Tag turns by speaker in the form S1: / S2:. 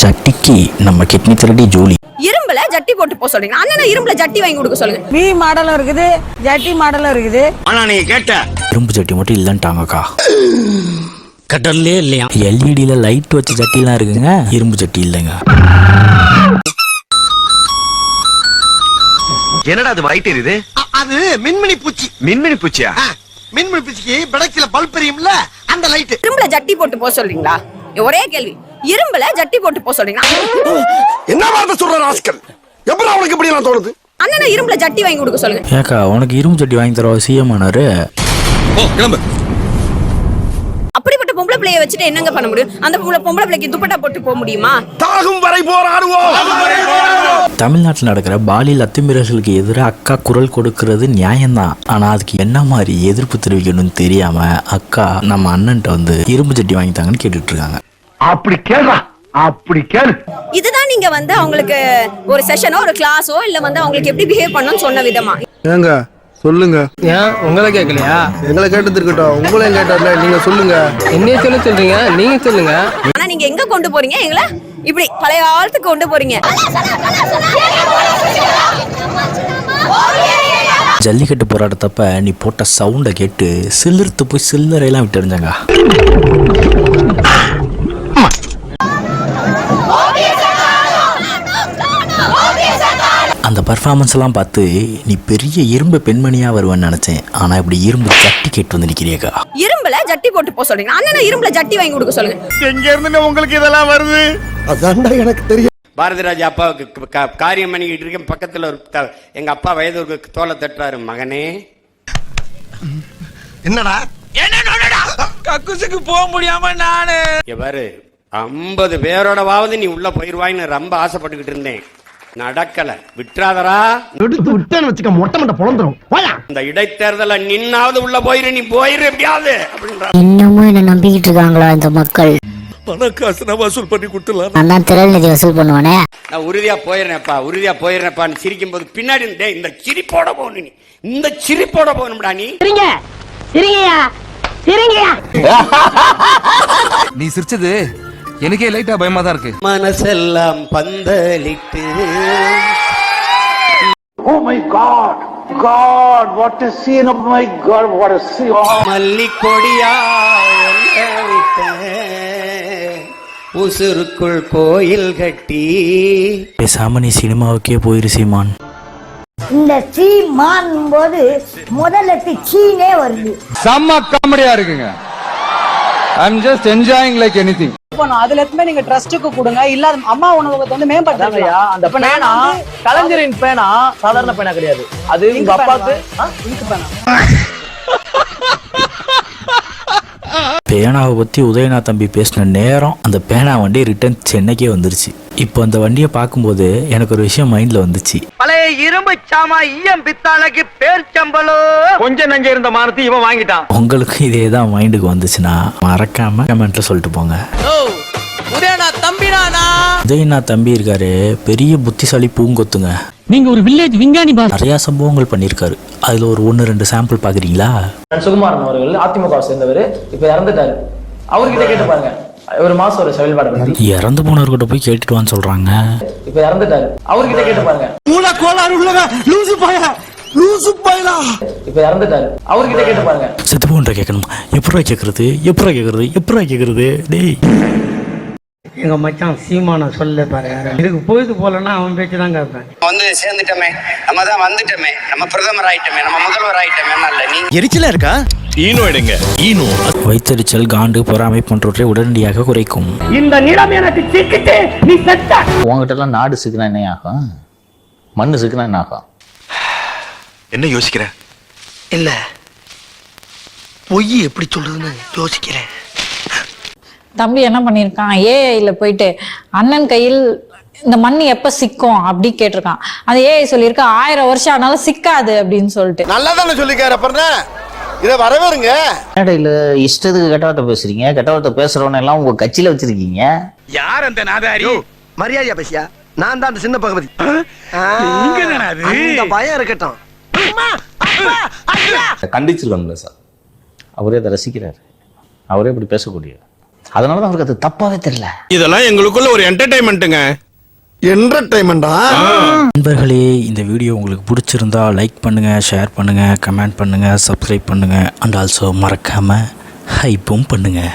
S1: ஜட்டிக்கு நம்ம கிட்னி திருடி ஜோலி.
S2: இரும்புல ஜட்டி போட்டு போக சொல்றீங்க. அண்ணா இரும்புல ஜட்டி வாங்கி கொடுக்க சொல்லுங்க.
S3: மீ மாடலும் இருக்குது, ஜட்டி மாடலும் இருக்குது.
S4: ஆனா நீங்க கேட்ட
S1: இரும்பு ஜட்டி மட்டும் இல்லன்ட்டாங்கக்கா.
S4: கடல்லே இல்லையா?
S1: எல்இடில லைட் வச்ச ஜட்டிலாம் இருக்குங்க, இரும்பு ஜட்டி இல்லைங்க.
S5: என்னடா அது வைட் எரியுது?
S6: அது மின்மினி பூச்சி.
S5: மின்மினி பூச்சியா?
S6: மின்மினி பூச்சிக்கு படக்ஸ்ல பல்ப் எரியும்ல, அந்த லைட்.
S2: இரும்புல ஜட்டி போட்டு போக சொல்றீங்களா? ஒரே கேள்வி. இரும்புல ஜட்டி போட்டு போக சொல்றீங்களா?
S6: என்ன வார்த்தை சொல்ற ராஸ்கல்? எப்பறம் அவனுக்கு இப்படி எல்லாம் தோணுது?
S2: அண்ணா இரும்புல ஜட்டி வாங்கி கொடுக்க சொல்லுங்க.
S1: ஏக்கா உனக்கு இரும்பு ஜட்டி வாங்கி தரவா சிஎம் ஆனாரு?
S2: அப்படிப்பட்ட பொம்பளை பிள்ளைய வச்சுட்டு என்னங்க பண்ண முடியும்? அந்த பொம்பளை பிள்ளைக்கு துப்பட்டா போட்டு போக முடியுமா?
S6: தாகும் வரை போராடுவோம்.
S1: தமிழ்நாட்டில் நடக்கிற பாலியல் அத்துமீறல்களுக்கு எதிராக அக்கா குரல் கொடுக்கறது நியாயம்தான். ஆனா அதுக்கு என்ன மாதிரி எதிர்ப்பு தெரிவிக்கணும்னு தெரியாம அக்கா நம்ம அண்ணன்ட்ட வந்து இரும்பு ஜட்டி வாங்கிட்டாங்கன்னு கேட்டுட்டு இருக்காங்க.
S6: அப்படி கேளா, அப்படி கேளு.
S2: இதுதான் நீங்க வந்து அவங்களுக்கு ஒரு செஷனோ ஒரு கிளாஸோ இல்ல வந்து அவங்களுக்கு எப்படி பிஹேவ் பண்ணணும்னு சொன்ன விதமா?
S7: ஏங்க சொல்லுங்க.
S8: ஏன் உங்களை கேட்கலையா?
S7: எங்களை கேட்டது இருக்கட்டும், உங்களையும் கேட்டார்ல, நீங்க சொல்லுங்க.
S8: என்னைய சொல்றீங்க, நீங்க சொல்லுங்க.
S2: ஆனா நீங்க எங்க கொண்டு போறீங்க எங்களை? இப்படி பழைய காலத்துக்கு கொண்டு போறீங்க.
S1: ஜல்லிக்கட்டு போராட்டத்தப்ப நீ போட்ட சவுண்டை கேட்டு சில்லறுத்து போய் சில்லறையெல்லாம் விட்டு எறிஞ்சாங்க. அந்த பர்ஃபார்மன்ஸ் எல்லாம் பார்த்து நீ பெரிய இரும்பு பெண்மணியா வருவேன்னு நினைச்சேன். ஆனா இப்படி இரும்பு ஜட்டி கேட்டு வந்து நிக்கிறியக்கா.
S2: இரும்புல ஜட்டி போட்டு போக சொல்றீங்க. அண்ணா இரும்புல ஜட்டி வாங்கி கொடுக்க சொல்லுங்க.
S6: எங்க இருந்து உங்களுக்கு இதெல்லாம் வருது? அதான்டா எனக்கு தெரியும்.
S4: பாரதிராஜா அப்பாவுக்கு காரியம் பண்ணிக்கிட்டு இருக்கேன். பக்கத்துல ஒரு எங்க அப்பா வயது தோலை தட்டுறாரு, மகனே
S6: என்னடா
S8: கக்குசுக்கு போக முடியாம நானு
S4: பாரு 50 பேரோடவாவது நீ உள்ள போயிருவாயின்னு ரொம்ப ஆசைப்பட்டுக்கிட்டு இருந்தேன். நடக்கல. விட்டுறாதரா.
S6: எடுத்து விட்டேன்னு வச்சுக்க, மொட்டை மொட்டை பொழந்துரும்.
S4: இந்த இடைத்தேர்தல நின்னாவது உள்ள போயிரு, நீ போயிரு எப்படியாவது அப்படின்ற.
S9: இன்னமும் என்ன நம்பிக்கிட்டு இருக்காங்களா இந்த மக்கள்?
S6: பணக்காசு நான் வசூல் பண்ணி கொடுத்துலாம்.
S9: நான் தான் திரள் நிதி வசூல் பண்ணுவானே.
S4: நான் உறுதியா போயிடுறேன்ப்பான்னு சிரிக்கும் போது பின்னாடி இந்த சிரிப்போட போகணும். நீ இந்த சிரிப்போட போகணும்டா. நீ
S8: நீ சிரிச்சது எனக்கே லைட்டா பயமா தான் இருக்கு.
S4: மனசெல்லாம் பந்தலிட்டு.
S6: Oh my God, God, what a scene! Oh my God, what a scene!
S4: மல்லிக்கொடியா உசுருக்குள் கோயில் கட்டி.
S1: பேசாம நீ சினிமாவுக்கே போயிரு சீமான்.
S9: இந்த சீமான் போது முதல்ல சீனே வருது.
S8: செம்ம காமெடியா இருக்குங்க. I'm just enjoying like anything.
S3: அதுல இருந்து நீங்க ட்ரஸ்டுக்கு கொடுங்க. இல்ல அம்மா உணவகத்தை வந்து மேம்படுத்தலையா? அந்த பேனா கலைஞரின் பேனா சாதாரண பேனா கிடையாது. அது உங்க அப்பாக்கு பேனா.
S1: பேனாவை பத்தி உதயநாத் தம்பி பேசின நேரம் அந்த பேனா வண்டி ரிட்டர்ன் சென்னைக்கே வந்துருச்சு. இப்போ அந்த வண்டியை பார்க்கும்போது எனக்கு ஒரு விஷயம் மைண்ட்ல வந்துச்சு.
S5: பழைய இரும்பு சாமா ஈயம் பித்தாளைக்கு பேர் சம்பளோ. கொஞ்சம் நஞ்ச இருந்த மானத்தை இவன் வாங்கிட்டான்.
S1: உங்களுக்கு இதே தான் மைண்டுக்கு வந்துச்சுன்னா மறக்காம கமெண்ட்ல சொல்லிட்டு போங்க. உதயநாத் தம்பி இருக்காரு, பெரிய புத்திசாலி பூங்கொத்துங்க.
S3: நீங்க ஒரு வில்லேஜ் விஞ்ஞானி பாஸ்.
S1: நிறைய சம்பவங்கள் பண்ணியிருக்காரு. அதுல ஒரு 1-2 சாம்பிள் பாக்குறீங்களா?
S10: சுகுமாரன் அவர்கள் அதிமுக சேர்ந்தவர், இப்ப இறந்துட்டாரு. அவர்கிட்ட கேட்டு பாருங்க, ஒரு மாசம் ஒரு செயல்பாடு பத்தி.
S1: இறந்து போனவர்கிட்ட போய் கேட்டுட்டு சொல்றாங்க.
S10: இப்ப இறந்துட்டாரு. அவர்கிட்ட கேட்டு பாருங்க.
S6: மூளை கோளாறு உள்ளவன் லூசு பையலா.
S10: இப்ப இறந்துட்டாரு. அவர்கிட்ட கேட்டு பாருங்க.
S1: செத்து போன்ற கேட்கணும். எப்படா கேக்குறது டேய்.
S3: எங்க மச்சான் சீமான சொல்ல பாருங்க. இதுக்கு போயிட்டு போலன்னா அவன் பேச்சு தான் கேட்பேன்.
S4: வந்து சேர்ந்துட்டோமே, நம்ம தான் வந்துட்டோமே, நம்ம பிரதமர் ஆயிட்டோமே, நம்ம முதல்வர் ஆயிட்டோமே. நல்ல நீ
S5: எரிச்சலா இருக்கா? ஈனோ எடுங்க. ஈனோ
S1: வைத்தறிச்சல், காண்டு, பொறாமை போன்றவற்றை உடனடியாக குறைக்கும்.
S6: இந்த நிலம் எனக்கு சிக்கிட்டு நீ செத்த.
S11: உங்ககிட்ட எல்லாம் நாடு சிக்கினா என்ன ஆகும்? மண்ணு சிக்கினா என்ன ஆகும்?
S5: என்ன யோசிக்கிற?
S6: இல்ல பொய் எப்படி சொல்றதுன்னு யோசிக்கிறேன்.
S9: தம்பி என்ன பண்ணிருக்கான், ஏஐல போயிட்டு அண்ணன் கையில் இந்த மண் எப்ப சிக்கும் அப்படி கேட்டிருக்கான். அந்த ஏஐ சொல்லியிருக்கா 1000 வருஷம் ஆனாலும் சிக்காது அப்படின்னு சொல்லிட்டு.
S6: நல்லா தானே சொல்லிக்கார பாருங்க. இத வரவேறுங்க.
S11: மேடையில இஷ்டத்துக்கு கெட்டவார்த்தை பேசுறீங்க. கெட்டவார்த்தை பேசுறவன எல்லாம் உங்க கட்சியில வச்சிருக்கீங்க.
S5: யார் அந்த நாதாரி?
S6: மரியாதையா பேசியா? நான் தான் அந்த சின்ன பகவதி. அந்த பயம் இருக்கட்டும்.
S11: கண்டிச்சிடலாம்ல சார், அவரே அதை ரசிக்கிறாரு. அவரே இப்படி பேசக்கூடிய. அதனால தான் அவருக்கு அது தப்பாவே தெரியல.
S6: இதெல்லாம் எங்களுக்குள்ள ஒரு என்டர்டைன்மெண்ட்டுங்க. என்டர்டைன்மெண்டா?
S1: நண்பர்களே, இந்த வீடியோ உங்களுக்கு பிடிச்சிருந்தா லைக் பண்ணுங்கள், ஷேர் பண்ணுங்கள், கமெண்ட் பண்ணுங்கள், சப்ஸ்கிரைப் பண்ணுங்கள் அண்ட் ஆல்சோ மறக்காமல் ஹைப்பும் பண்ணுங்கள்.